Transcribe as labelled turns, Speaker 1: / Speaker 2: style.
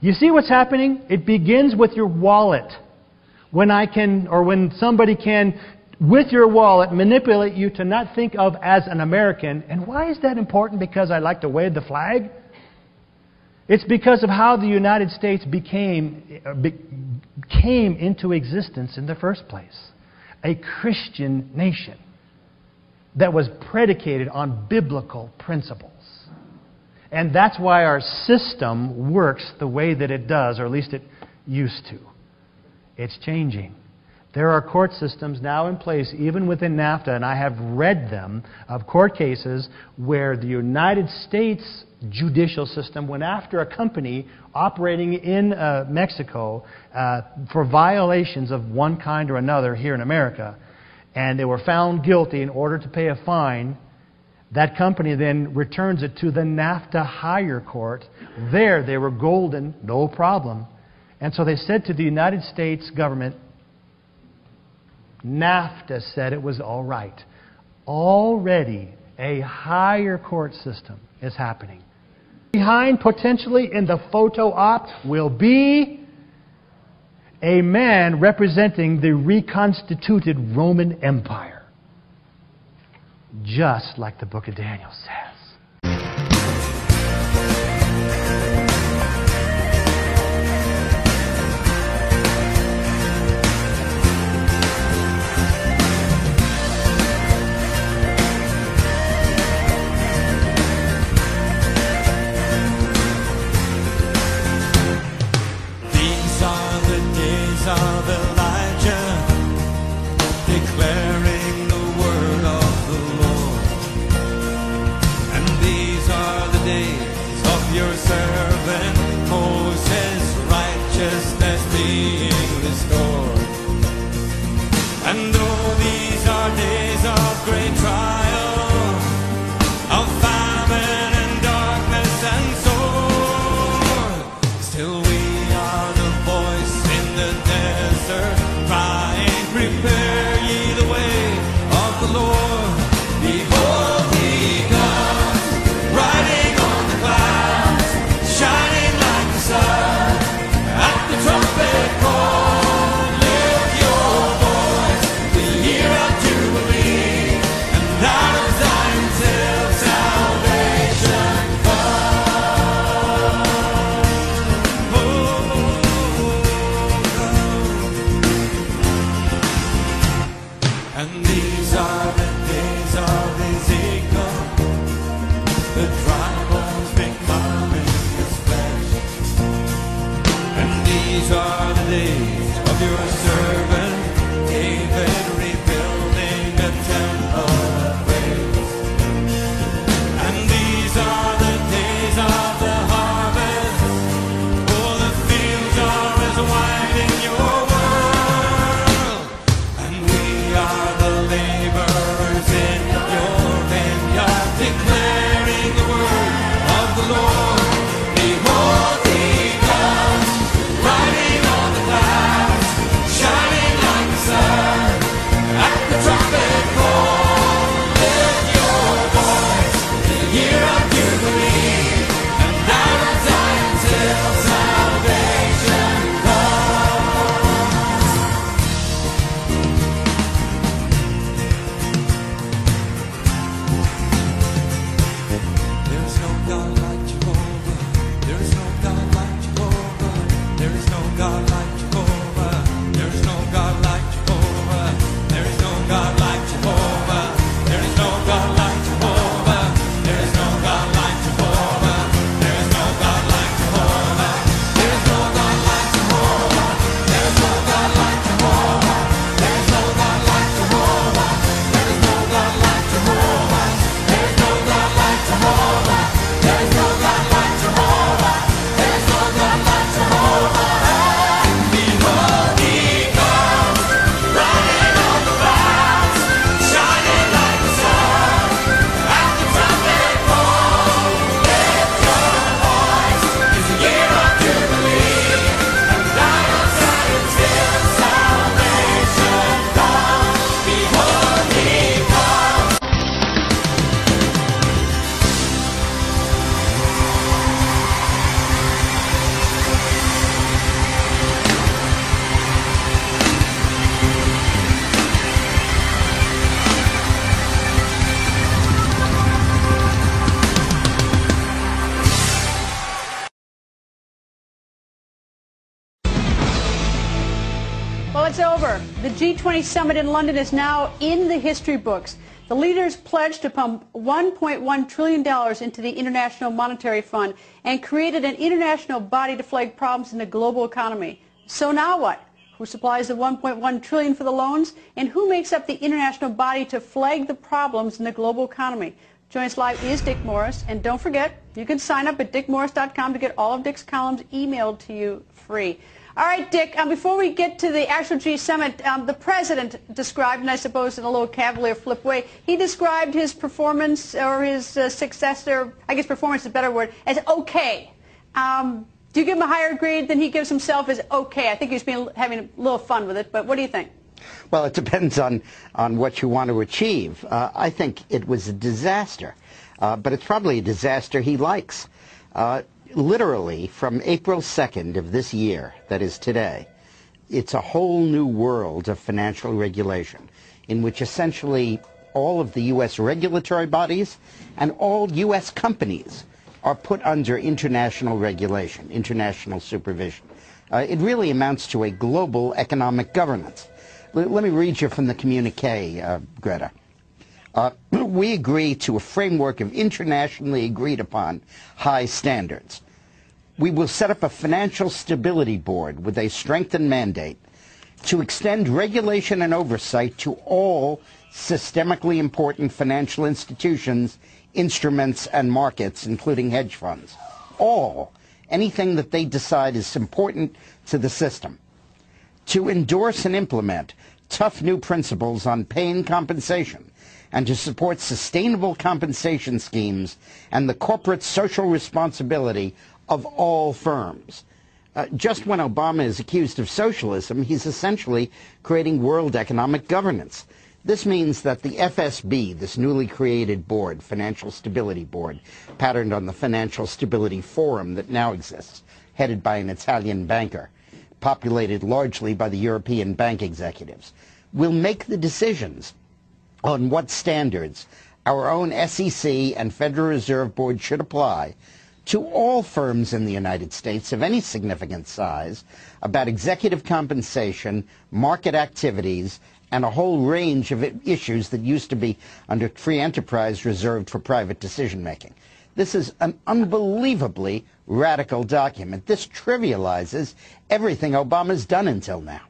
Speaker 1: You see what's happening? It begins with your wallet. When I can, or when somebody can, with your wallet, manipulate you to not think of as an American. And why is that important? Because I like to wave the flag? It's because of how the United States came into existence in the first place. A Christian nation that was predicated on biblical principles. And that's why our system works the way that it does, or at least it used to. It's changing. There are court systems now in place, even within NAFTA, and I have read them, of court cases where the United States judicial system went after a company operating in Mexico for violations of one kind or another here in America. And they were found guilty. In order to pay a fine, that company then returns it to the NAFTA higher court. There they were golden, no problem. And so they said to the United States government, NAFTA said it was all right. Already a higher court system is happening. Behind, potentially in the photo op, will be a man representing the reconstituted Roman Empire. Just like the book of Daniel says.
Speaker 2: Of Elijah, declaring the word of the Lord. And these are the days of your servant Moses, righteousness being restored. And though these are days of great trial, of famine and darkness and sword, still we are the voice in the desert, crying, prepare ye the way of the Lord. Behold, he comes, riding on the clouds, shining like the sun. At the trumpet call, lift your voice, the year of Jubilee, and out of Zion till salvation comes. And these are the days of Ezekiel, the dry bones becoming his flesh. And these are the days of your servant David, rebuilding a temple of praise. And these are the days of the harvest, for the fields are as white in your world. And we are the laborers in your vineyard, declaring the word of the Lord. Behold, he comes, riding on the clouds, shining like the sun. At the trumpet call, lift your voice, the year of Jubilee, and out of Zion till salvation comes. There is no God like Jehovah. There is no God like Jehovah. There is no God like Jehovah. There is no God like Jehovah. There is no God like Jehovah. There is no God like Jehovah. There is no God like Jehovah. There is no God like Jehovah. There is no God like Jehovah. There is no God like Jehovah. There is no God like Jehovah. There is no God like Jehovah. There is no God like Jehovah. There is no God like Jehovah. There is no God like Jehovah.
Speaker 3: Well, it's over. The G20 summit in London is now in the history books. The leaders pledged to pump $1.1 trillion into the International Monetary Fund and created an international body to flag problems in the global economy. So now what? Who supplies the $1.1 trillion for the loans? And who makes up the international body to flag the problems in the global economy? Joining us live is Dick Morris. And don't forget, you can sign up at dickmorris.com to get all of Dick's columns emailed to you free. All right, Dick, before we get to the actual G summit, the president described, and I suppose in a little cavalier flip way, he described his performance or his success, or I guess performance is a better word, as okay. Do you give him a higher grade than he gives himself as okay? I think he's been having a little fun with it, but what do you think?
Speaker 4: Well, it depends on what you want to achieve. I think it was a disaster, but it's probably a disaster he likes. Literally, from April 2nd of this year, that is today, it's a whole new world of financial regulation in which essentially all of the U.S. regulatory bodies and all U.S. companies are put under international regulation, international supervision. It really amounts to a global economic governance. Let me read you from the communique, Greta. We agree to a framework of internationally agreed upon high standards. We will set up a financial stability board with a strengthened mandate to extend regulation and oversight to all systemically important financial institutions, instruments, and markets, including hedge funds. All. Anything that they decide is important to the system. To endorse and implement tough new principles on paying compensation, and to support sustainable compensation schemes and the corporate social responsibility of all firms. Just when Obama is accused of socialism, he's essentially creating world economic governance. This means that the FSB, this newly created board, Financial Stability Board, patterned on the Financial Stability Forum that now exists, headed by an Italian banker, populated largely by the European bank executives, will make the decisions on what standards our own SEC and Federal Reserve Board should apply to all firms in the United States of any significant size about executive compensation, market activities, and a whole range of issues that used to be under free enterprise reserved for private decision-making. This is an unbelievably radical document. This trivializes everything Obama's done until now.